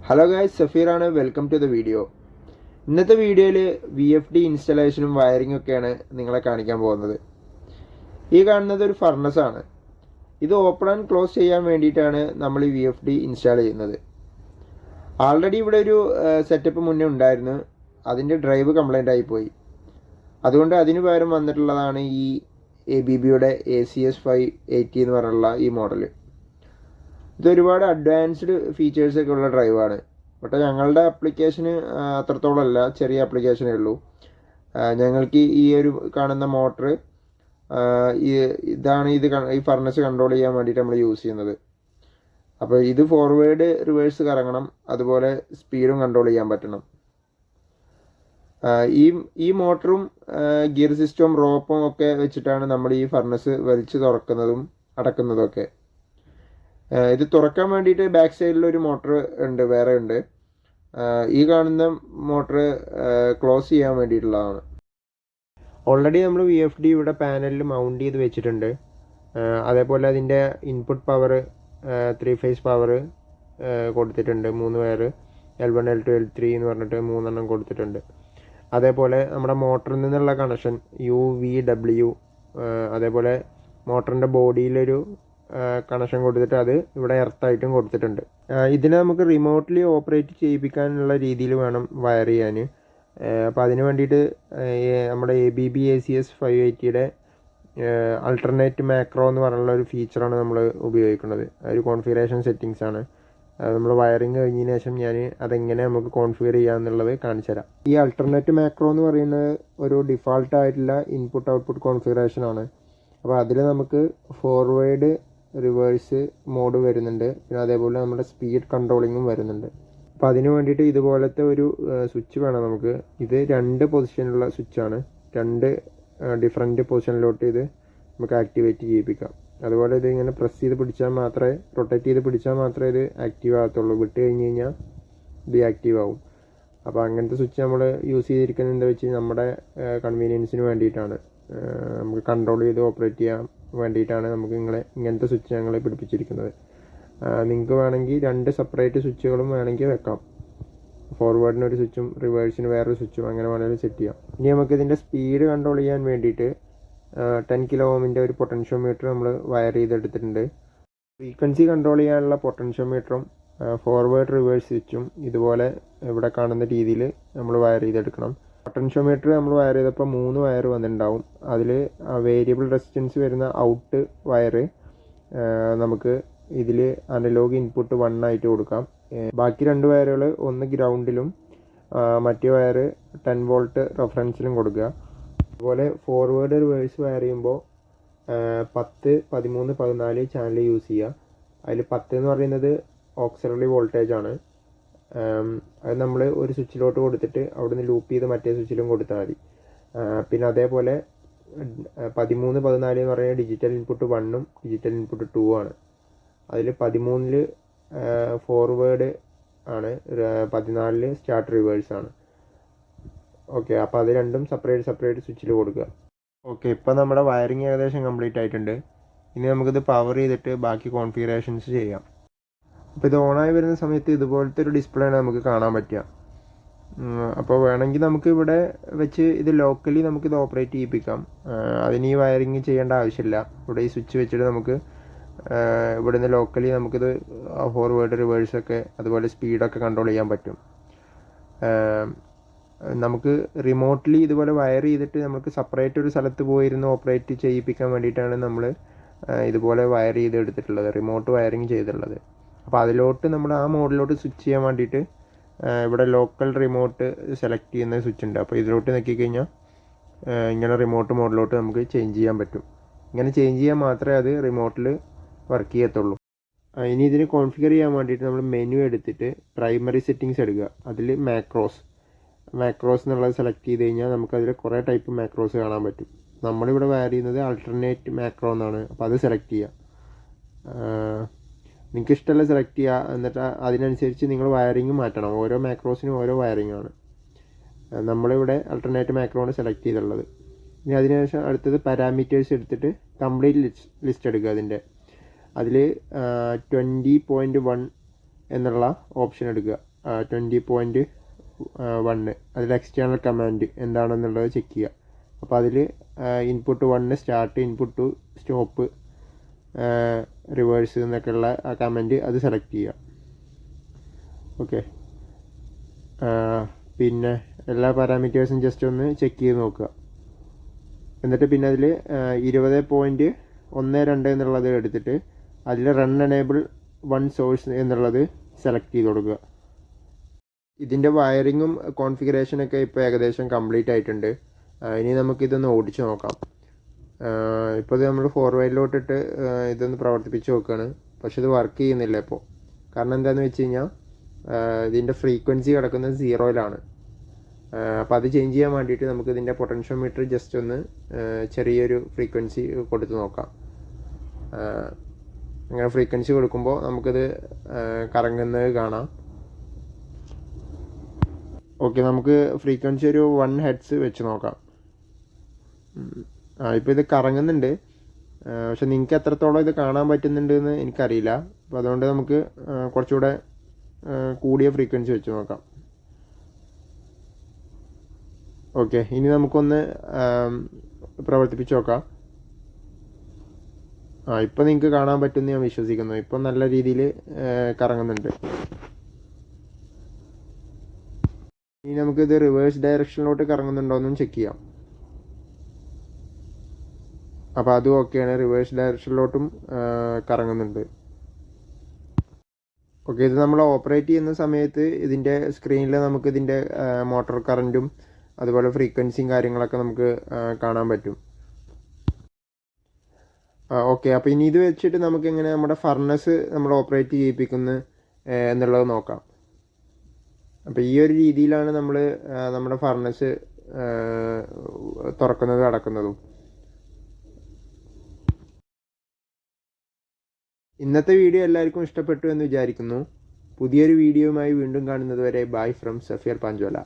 Hello guys, സഫീറാണ്. Welcome to the video. ഇന്നത്തെ വീഡിയോയിൽ VFD ഇൻസ്റ്റലേഷനും വയറിങ്ങും ഒക്കെയാണ് നിങ്ങളെ കാണിക്കാൻ പോകുന്നത്. ഈ കാണുന്നത് ഒരു ഫർണസാണ്. ഇത് ഓപ്പൺ ആൻഡ് ക്ലോസ് ചെയ്യാൻ വേണ്ടിയിട്ടാണ് നമ്മൾ ഈ VFD ഇൻസ്റ്റാൾ ചെയ്യുന്നത്. ആൾറെഡി ഇവിടെ ഒരു സെറ്റപ്പ് മുന്നേ ഉണ്ടായിരുന്നു. അതിൻ്റെ ഡ്രൈവ് കംപ്ലൈൻ്റ് ആയിപ്പോയി. അതുകൊണ്ട് അതിന് പകരം വന്നിട്ടുള്ളതാണ് ഈ ABBയുടെ ACS 580 എന്ന് പറഞ്ഞുള്ള ഈ മോഡൽ. ഇതൊരുപാട് അഡ്വാൻസ്ഡ് ഫീച്ചേഴ്സൊക്കെ ഉള്ള ഡ്രൈവാണ്. പക്ഷേ ഞങ്ങളുടെ ആപ്ലിക്കേഷന് അത്രത്തോളമല്ല, ചെറിയ ആപ്ലിക്കേഷനേ ഉള്ളൂ. ഞങ്ങൾക്ക് ഈ ഒരു കാണുന്ന മോട്ടർ ഇതാണ് ഈ ഫർണസ് കൺട്രോൾ ചെയ്യാൻ വേണ്ടിയിട്ട് നമ്മൾ യൂസ് ചെയ്യുന്നത്. അപ്പോൾ ഇത് ഫോർവേഡ് റിവേഴ്സ് കറങ്ങണം, അതുപോലെ സ്പീഡും കൺട്രോൾ ചെയ്യാൻ പറ്റണം. ഈ മോട്ടറും ഗിയർ സിസ്റ്റവും റോപ്പും ഒക്കെ വെച്ചിട്ടാണ് നമ്മൾ ഈ ഫർണസ് വലിച്ച് തുറക്കുന്നതും അടക്കുന്നതും ഒക്കെ. ഇത് തുറക്കാൻ വേണ്ടിയിട്ട് ബാക്ക് സൈഡിൽ ഒരു മോട്ടർ വേറെ ഉണ്ട്. ഈ കാണുന്ന മോട്ടർ ക്ലോസ് ചെയ്യാൻ വേണ്ടിയിട്ടുള്ളതാണ്. ഓൾറെഡി നമ്മൾ VFD ഇവിടെ പാനലിൽ മൗണ്ട് ചെയ്ത് വെച്ചിട്ടുണ്ട്. അതേപോലെ അതിൻ്റെ ഇൻപുട്ട് പവർ 3 ഫേസ് പവർ കൊടുത്തിട്ടുണ്ട്. 3 വയർ L1 L2 L3 എന്ന് പറഞ്ഞിട്ട് 3 കൊടുത്തിട്ടുണ്ട്. അതേപോലെ നമ്മുടെ മോട്ടറിൽ നിന്നുള്ള കണക്ഷൻ UVW, അതേപോലെ മോട്ടറിൻ്റെ ബോഡിയിലൊരു കണക്ഷൻ കൊടുത്തിട്ട് അത് ഇവിടെ എർത്തായിട്ടും കൊടുത്തിട്ടുണ്ട്. ഇതിനെ നമുക്ക് റിമോട്ട്ലി ഓപ്പറേറ്റ് ചെയ്യിപ്പിക്കാനുള്ള രീതിയിൽ വേണം വയർ ചെയ്യാൻ. അപ്പോൾ അതിന് വേണ്ടിയിട്ട് നമ്മുടെ ABB ACS 580യുടെ അൾട്ടർനേറ്റ് മാക്രോ എന്ന് പറഞ്ഞുള്ള ഒരു ഫീച്ചറാണ് നമ്മൾ ഉപയോഗിക്കുന്നത്. ഒരു കോൺഫിഗറേഷൻ സെറ്റിങ്സ് ആണ്. നമ്മൾ വയറിങ് കഴിഞ്ഞതിന് ശേഷം ഞാൻ അതെങ്ങനെ നമുക്ക് കോൺഫിഗർ ചെയ്യാമെന്നുള്ളത് കാണിച്ചു തരാം. ഈ അൾട്ടർനേറ്റ് മാക്രോ എന്ന് പറയുന്നത് ഒരു ഡിഫാൾട്ടായിട്ടുള്ള ഇൻപുട്ട് ഔട്ട്പുട്ട് കോൺഫിഗറേഷൻ ആണ്. അപ്പോൾ അതിൽ നമുക്ക് ഫോർവേഡ് റിവേഴ്സ് മോഡ് വരുന്നുണ്ട്. പിന്നെ അതേപോലെ നമ്മുടെ സ്പീഡ് കൺട്രോളിങ്ങും വരുന്നുണ്ട്. അപ്പോൾ അതിന് വേണ്ടിയിട്ട് ഇതുപോലത്തെ ഒരു സ്വിച്ച് വേണം നമുക്ക്. ഇത് 2 പൊസിഷനിലുള്ള സ്വിച്ചാണ്. 2 ഡിഫറെൻറ്റ് പൊസിഷനിലോട്ട് ഇത് നമുക്ക് ആക്ടിവേറ്റ് ചെയ്യിപ്പിക്കാം. അതുപോലെ ഇത് ഇങ്ങനെ പ്രസ് ചെയ്ത് പിടിച്ചാൽ മാത്രമേ, റൊട്ടേറ്റ് ചെയ്ത് പിടിച്ചാൽ മാത്രമേ ഇത് ആക്റ്റീവ് ആകത്തുള്ളൂ. വിട്ട് കഴിഞ്ഞ് കഴിഞ്ഞാൽ ഇത് ആക്റ്റീവ് ആവും. അപ്പോൾ അങ്ങനത്തെ സ്വിച്ച് നമ്മൾ യൂസ് ചെയ്തിരിക്കുന്നത് എന്താ വെച്ച് നമ്മുടെ കൺവീനിയൻസിന് വേണ്ടിയിട്ടാണ്. നമുക്ക് കൺട്രോൾ ചെയ്ത് ഓപ്പറേറ്റ് ചെയ്യാൻ വേണ്ടിയിട്ടാണ് നമുക്ക് ഇങ്ങനത്തെ സ്വിച്ച് ഞങ്ങൾ പിടിപ്പിച്ചിരിക്കുന്നത്. നിങ്ങൾക്ക് വേണമെങ്കിൽ 2 സെപ്പറേറ്റ് സ്വിച്ചുകളും വേണമെങ്കിൽ വെക്കാം. ഫോർവേഡിന് ഒരു സ്വിച്ചും റിവേഴ്സിന് വേറൊരു സ്വിച്ചും അങ്ങനെ വേണമെങ്കിൽ സെറ്റ് ചെയ്യാം. ഇനി നമുക്ക് ഇതിൻ്റെ സ്പീഡ് കൺട്രോൾ ചെയ്യാൻ വേണ്ടിയിട്ട് 10 കിലോ ഓമിൻ്റെ ഒരു പൊട്ടൻഷ്യോമീറ്റർ നമ്മൾ വയർ ചെയ്തെടുത്തിട്ടുണ്ട്. ഫ്രീക്വൻസി കൺട്രോൾ ചെയ്യാനുള്ള പൊട്ടൻഷ്യോമീറ്ററും ഫോർവേഡ് റിവേഴ്സ് സ്വിച്ചും ഇതുപോലെ ഇവിടെ കാണുന്ന രീതിയിൽ നമ്മൾ വയർ ചെയ്തെടുക്കണം. പൊട്ടൻഷ്യോമീറ്റർ നമ്മൾ വയർ ചെയ്തപ്പോൾ 3 വയർ വന്നിട്ടുണ്ടാവും. അതിൽ വേരിയബിൾ റെസിസ്റ്റൻസ് വരുന്ന ഔട്ട് വയർ നമുക്ക് ഇതിൽ അനലോഗ് ഇൻപുട്ട് 1 ആയിട്ട് കൊടുക്കാം. ബാക്കി 2 വയറുകൾ ഒന്ന് ഗ്രൗണ്ടിലും മറ്റേ വയർ 10 വോൾട്ട് റെഫറൻസിലും കൊടുക്കുക. അതുപോലെ ഫോർവേഡ് റിവേഴ്സ് വയർ ചെയ്യുമ്പോൾ 10, 13, 14 ചാനൽ യൂസ് ചെയ്യുക. അതിൽ 10 എന്ന് പറയുന്നത് ഓക്സിലറി വോൾട്ടേജ് ആണ്. അത് നമ്മൾ ഒരു സ്വിച്ചിലോട്ട് കൊടുത്തിട്ട് അവിടെ നിന്ന് ലൂപ്പ് ചെയ്ത് മറ്റേ സ്വിച്ചിലും കൊടുത്താൽ മതി. പിന്നെ അതേപോലെ 13, 14 എന്ന് പറയുന്നത് ഡിജിറ്റൽ ഇൻപുട്ട് 1ഉം ഡിജിറ്റൽ ഇൻപുട്ട് 2 ആണ്. അതിൽ 13-ൽ ഫോർവേഡ് ആണ്, 14-ൽ സ്റ്റാർട്ട് റിവേഴ്സ് ആണ്. ഓക്കെ, അപ്പോൾ അത് രണ്ടും സെപ്പറേറ്റ് സ്വിച്ചിൽ കൊടുക്കുക. ഓക്കെ, ഇപ്പോൾ നമ്മുടെ വയറിങ് ഏകദേശം കംപ്ലീറ്റ് ആയിട്ടുണ്ട്. ഇനി നമുക്കിത് പവർ ചെയ്തിട്ട് ബാക്കി കോൺഫിഗറേഷൻസ് ചെയ്യാം. അപ്പോൾ ഇത് ഓണായി വരുന്ന സമയത്ത് ഇതുപോലത്തെ ഒരു ഡിസ്പ്ലേ ആണ് നമുക്ക് കാണാൻ പറ്റുക. അപ്പോൾ വേണമെങ്കിൽ നമുക്ക് ഇവിടെ വെച്ച് ഇത് ലോക്കലി നമുക്കിത് ഓപ്പറേറ്റ് ചെയ്യിപ്പിക്കാം. അതിന് ഈ വയറിങ് ചെയ്യേണ്ട ആവശ്യമില്ല. ഇവിടെ ഈ സ്വിച്ച് വെച്ചിട്ട് നമുക്ക് ഇവിടെ നിന്ന് ലോക്കലി നമുക്കിത് ഫോർവേഡ് റിവേഴ്സൊക്കെ അതുപോലെ സ്പീഡൊക്കെ കൺട്രോൾ ചെയ്യാൻ പറ്റും. നമുക്ക് റിമോട്ട്ലി ഇതുപോലെ വയർ ചെയ്തിട്ട് നമുക്ക് സെപ്പറേറ്റ് ഒരു സ്ഥലത്ത് പോയിരുന്ന് ഓപ്പറേറ്റ് ചെയ്യിപ്പിക്കാൻ വേണ്ടിയിട്ടാണ് നമ്മൾ ഇതുപോലെ വയർ ചെയ്ത് എടുത്തിട്ടുള്ളത്, റിമോട്ട് വയറിങ് ചെയ്തിട്ടുള്ളത്. അപ്പോൾ അതിലോട്ട് നമ്മൾ ആ മോഡിലോട്ട് സ്വിച്ച് ചെയ്യാൻ വേണ്ടിയിട്ട് ഇവിടെ ലോക്കൽ റിമോട്ട് സെലക്ട് ചെയ്യുന്ന സ്വിച്ച് ഉണ്ട്. അപ്പോൾ ഇതിലോട്ട് നോക്കിക്കഴിഞ്ഞാൽ ഇങ്ങനെ റിമോട്ട് മോഡിലോട്ട് നമുക്ക് ചേഞ്ച് ചെയ്യാൻ പറ്റും. ഇങ്ങനെ ചേഞ്ച് ചെയ്യാൻ മാത്രമേ അത് റിമോട്ടിൽ വർക്ക് ചെയ്യത്തുള്ളൂ. ഇനി ഇതിന് കോൺഫിഗർ ചെയ്യാൻ വേണ്ടിയിട്ട് നമ്മൾ മെനു എടുത്തിട്ട് പ്രൈമറി സെറ്റിങ്സ് എടുക്കുക. അതിൽ മാക്രോസ് എന്നുള്ളത് സെലക്ട് ചെയ്ത് കഴിഞ്ഞാൽ നമുക്കതിൽ കുറേ ടൈപ്പ് മാക്രോസ് കാണാൻ പറ്റും. നമ്മളിവിടെ വയർ ചെയ്യുന്നത് അൾട്ടർനേറ്റ് മാക്രോ എന്നാണ്. അപ്പോൾ അത് സെലക്ട് ചെയ്യുക. നിങ്ങൾക്ക് ഇഷ്ടമുള്ള സെലക്ട് ചെയ്യുക. എന്നിട്ട് അതിനനുസരിച്ച് നിങ്ങൾ വയറിങ് മാറ്റണം. ഓരോ മാക്രോസിനും ഓരോ വയറിംഗ് ആണ്. നമ്മളിവിടെ അൾട്ടർനേറ്റ് മാക്രോ ആണ് സെലക്ട് ചെയ്തിട്ടുള്ളത്. ഇനി അതിനുശേഷം അടുത്തത് പാരാമീറ്റേഴ്സ് എടുത്തിട്ട് കംപ്ലീറ്റ് ലിസ്റ്റ് എടുക്കുക. അതിൽ 20.1 എന്നുള്ള ഓപ്ഷൻ എടുക്കുക. 20.1 അതിൽ എക്സ്റ്റേണൽ കമാൻഡ് എന്താണെന്നുള്ളത് ചെക്ക് ചെയ്യുക. അപ്പോൾ അതിൽ input 1 start, input 2 stop, reverse എന്നൊക്കെയുള്ള ആ കമാൻഡ് അത് സെലക്ട് ചെയ്യുക. ഓക്കെ, പിന്നെ എല്ലാ പാരാമീറ്റേഴ്സും ജസ്റ്റ് ഒന്ന് ചെക്ക് ചെയ്ത് നോക്കുക. എന്നിട്ട് പിന്നെ അതിൽ 20.12 എന്നുള്ളത് എടുത്തിട്ട് അതിൽ റൺ എനേബിൾ 1 സോഴ്സ് എന്നുള്ളത് സെലക്ട് ചെയ്ത് കൊടുക്കുക. ഇതിൻ്റെ വയറിങ്ങും കോൺഫിഗറേഷനൊക്കെ ഇപ്പോൾ ഏകദേശം കംപ്ലീറ്റ് ആയിട്ടുണ്ട്. ഇനി നമുക്കിതൊന്ന് ഓടിച്ച് നോക്കാം. ഇപ്പോൾ ഇത് നമ്മൾ ഫോർവേഡിലോട്ടിട്ട് ഇതൊന്ന് പ്രവർത്തിപ്പിച്ച് നോക്കുകയാണ്. പക്ഷെ ഇത് വർക്ക് ചെയ്യുന്നില്ല ഇപ്പോൾ. കാരണം എന്താണെന്ന് വെച്ച് കഴിഞ്ഞാൽ ഇതിൻ്റെ ഫ്രീക്വൻസി കിടക്കുന്നത് 0-ലാണ്. അപ്പോൾ അത് ചേഞ്ച് ചെയ്യാൻ വേണ്ടിയിട്ട് നമുക്ക് ഇതിൻ്റെ പൊട്ടൻഷ്യോമീറ്റർ ജസ്റ്റ് ഒന്ന് ചെറിയൊരു ഫ്രീക്വൻസി കൊടുത്ത് നോക്കാം. അങ്ങനെ ഫ്രീക്വൻസി കൊടുക്കുമ്പോൾ നമുക്കിത് കറങ്ങുന്നത് കാണാം. ഓക്കെ, നമുക്ക് ഫ്രീക്വൻസി ഒരു 1 ഹെഡ്സ് വെച്ച് നോക്കാം. ഇപ്പോൾ ഇത് കറങ്ങുന്നുണ്ട്, പക്ഷെ നിങ്ങൾക്ക് എത്രത്തോളം ഇത് കാണാൻ പറ്റുന്നുണ്ട് എന്ന് എനിക്കറിയില്ല. അപ്പോൾ അതുകൊണ്ട് നമുക്ക് കുറച്ചുകൂടെ കൂടിയ ഫ്രീക്വൻസി വെച്ച് നോക്കാം. ഓക്കെ, ഇനി നമുക്കൊന്ന് പ്രവർത്തിപ്പിച്ച് നോക്കാം. ഇപ്പോൾ നിങ്ങൾക്ക് കാണാൻ പറ്റുമെന്ന് ഞാൻ വിശ്വസിക്കുന്നു. ഇപ്പം നല്ല രീതിയിൽ കറങ്ങുന്നുണ്ട്. ഇനി നമുക്കിത് റിവേഴ്സ് ഡയറക്ഷനിലോട്ട് കറങ്ങുന്നുണ്ടോയെന്നും ചെക്ക് ചെയ്യാം. അപ്പോൾ അതും ഓക്കെയാണ്, റിവേഴ്സ് ഡയറക്ഷനിലോട്ടും കറങ്ങുന്നുണ്ട്. ഓക്കെ, ഇത് നമ്മൾ ഓപ്പറേറ്റ് ചെയ്യുന്ന സമയത്ത് ഇതിൻ്റെ സ്ക്രീനിൽ നമുക്ക് ഇതിൻ്റെ മോട്ടോർ കറൻറ്റും അതുപോലെ ഫ്രീക്വൻസിയും കാര്യങ്ങളൊക്കെ നമുക്ക് കാണാൻ പറ്റും. ഓക്കെ, അപ്പോൾ ഇനി ഇത് വെച്ചിട്ട് നമുക്ക് എങ്ങനെ നമ്മുടെ ഫർണസ് നമ്മൾ ഓപ്പറേറ്റ് ചെയ്യിപ്പിക്കുന്നു എന്നുള്ളത് നോക്കാം. അപ്പോൾ ഈ ഒരു രീതിയിലാണ് നമ്മൾ നമ്മുടെ ഫർണസ് തുറക്കുന്നതും അടക്കുന്നതും. ഇന്നത്തെ വീഡിയോ എല്ലാവർക്കും ഇഷ്ടപ്പെട്ടു എന്ന് വിചാരിക്കുന്നു. പുതിയൊരു വീഡിയോയുമായി വീണ്ടും കാണുന്നത് വരെ ബൈ ഫ്രം സഫീർ പാഞ്ചോല.